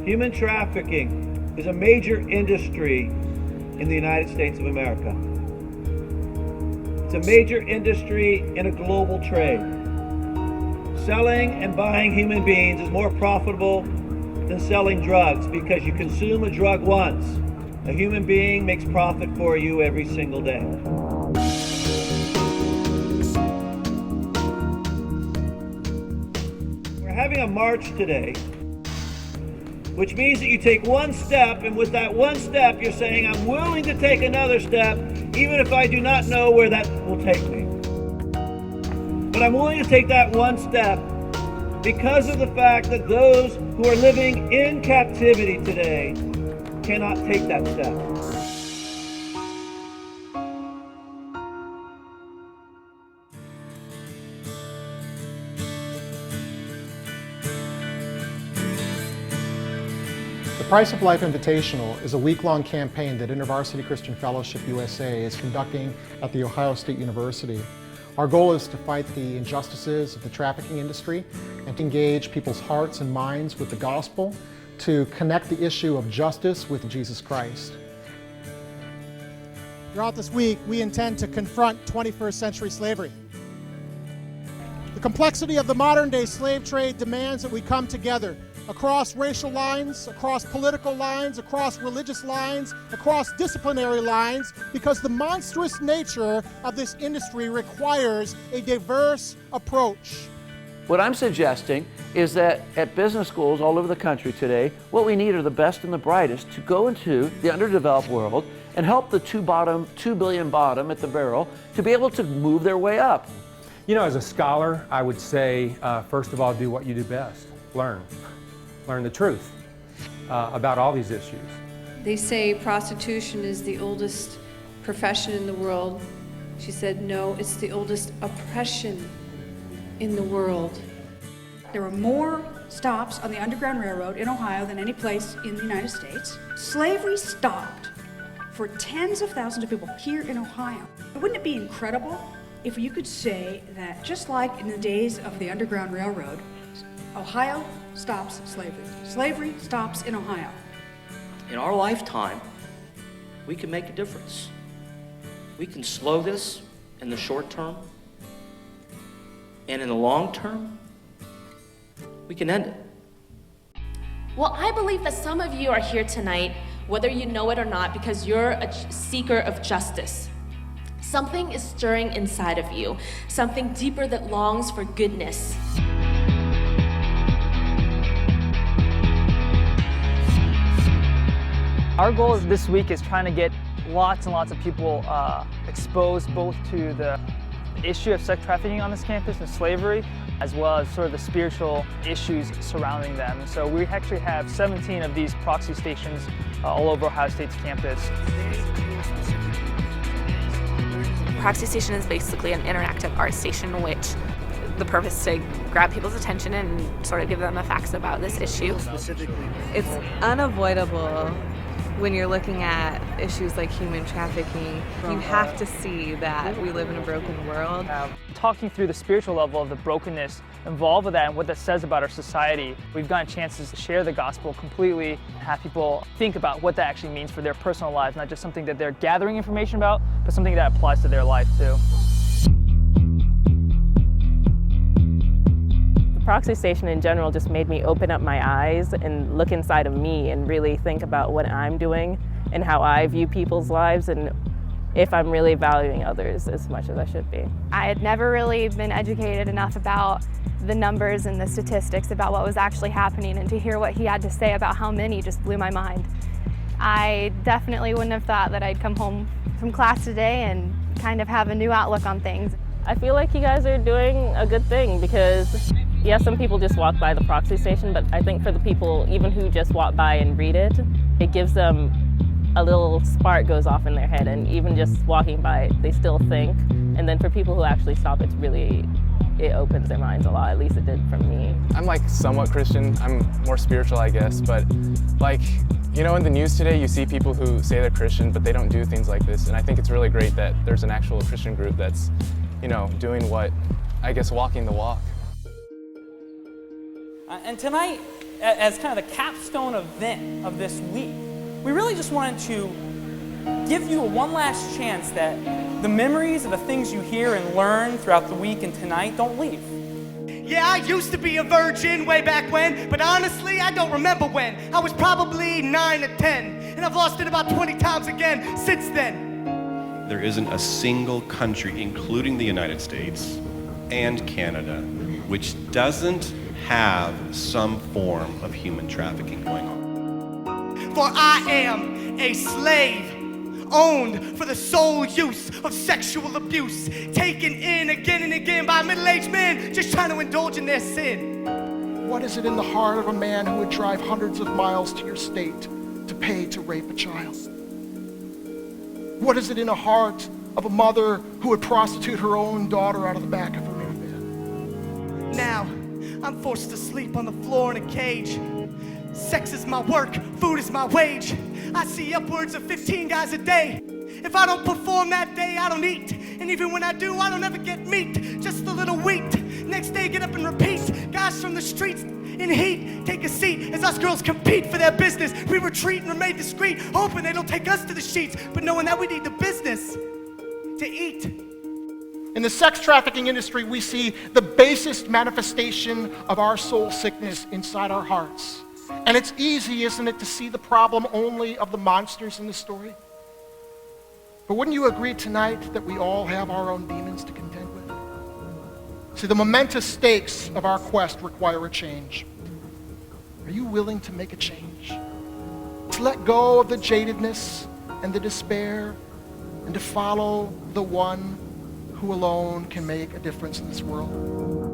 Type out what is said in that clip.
Human trafficking is a major industry in the United States of America. It's a major industry in a global trade. Selling and buying human beings is more profitable than selling drugs because you consume a drug once. A human being makes profit for you every single day. We're having a march today, which means that you take one step, and with that one step, you're saying, I'm willing to take another step, even if I do not know where that will take me. But I'm willing to take that one step because of the fact that those who are living in captivity today cannot take that step. The Price of Life Invitational is a week-long campaign that InterVarsity Christian Fellowship USA is conducting at The Ohio State University. Our goal is to fight the injustices of the trafficking industry and to engage people's hearts and minds with the gospel, to connect the issue of justice with Jesus Christ. Throughout this week, we intend to confront 21st century slavery. The complexity of the modern-day slave trade demands that we come together across racial lines, across political lines, across religious lines, across disciplinary lines, because the monstrous nature of this industry requires a diverse approach. What I'm suggesting is that at business schools all over the country today, what we need are the best and the brightest to go into the underdeveloped world and help the 2 billion bottom at the barrel to be able to move their way up. You know, as a scholar, I would say, first of all, do what you do best. Learn the truth about all these issues. They say prostitution is the oldest profession in the world. She said, no, it's the oldest oppression in the world. There were more stops on the Underground Railroad in Ohio than any place in the United States. Slavery stopped for tens of thousands of people here in Ohio. Wouldn't it be incredible if you could say that just like in the days of the Underground Railroad, Ohio stops slavery. Slavery stops in Ohio. In our lifetime, we can make a difference. We can slow this in the short term, and in the long term, we can end it. Well, I believe that some of you are here tonight, whether you know it or not, because you're a seeker of justice. Something is stirring inside of you, something deeper that longs for goodness. Our goal this week is trying to get lots and lots of people exposed both to the issue of sex trafficking on this campus and slavery, as well as sort of the spiritual issues surrounding them. And so we actually have 17 of these proxy stations all over Ohio State's campus. Proxy station is basically an interactive art station, which the purpose is to grab people's attention and sort of give them the facts about this issue. It's unavoidable when you're looking at issues like human trafficking. You have to see that we live in a broken world. Talking through the spiritual level of the brokenness involved with that and what that says about our society, we've gotten chances to share the gospel completely, have people think about what that actually means for their personal lives, not just something that they're gathering information about, but something that applies to their life too. Proxy station in general just made me open up my eyes and look inside of me and really think about what I'm doing and how I view people's lives and if I'm really valuing others as much as I should be. I had never really been educated enough about the numbers and the statistics about what was actually happening, and to hear what he had to say about how many just blew my mind. I definitely wouldn't have thought that I'd come home from class today and kind of have a new outlook on things. I feel like you guys are doing a good thing because yeah, some people just walk by the proxy station, but I think for the people even who just walk by and read it, it gives them a little spark goes off in their head, and even just walking by, they still think. And then for people who actually stop, it opens their minds a lot, at least it did for me. I'm like somewhat Christian, I'm more spiritual I guess, but like, you know, in the news today you see people who say they're Christian but they don't do things like this, and I think it's really great that there's an actual Christian group that's, you know, doing what, I guess, walking the walk. And tonight, as kind of the capstone event of this week, we really just wanted to give you one last chance that the memories of the things you hear and learn throughout the week and tonight don't leave. Yeah, I used to be a virgin way back when, but honestly, I don't remember when. I was probably 9 or 10, and I've lost it about 20 times again since then. There isn't a single country, including the United States and Canada, which doesn't have some form of human trafficking going on. For I am a slave, owned for the sole use of sexual abuse, taken in again and again by middle-aged men just trying to indulge in their sin. What is it in the heart of a man who would drive hundreds of miles to your state to pay to rape a child? What is it in the heart of a mother who would prostitute her own daughter out of the back of her minivan? Now, I'm forced to sleep on the floor in a cage. Sex is my work, food is my wage. I see upwards of 15 guys a day. If I don't perform that day, I don't eat. And even when I do, I don't ever get meat, just a little wheat. Next day, get up and repeat. Guys from the streets in heat, take a seat as us girls compete for their business. We retreat and remain discreet, hoping they don't take us to the sheets, but knowing that we need the business to eat. In the sex trafficking industry, we see the basest manifestation of our soul sickness inside our hearts. And it's easy, isn't it, to see the problem only of the monsters in the story? But wouldn't you agree tonight that we all have our own demons to contend with? See, the momentous stakes of our quest require a change. Are you willing to make a change? To let go of the jadedness and the despair and to follow the one who alone can make a difference in this world?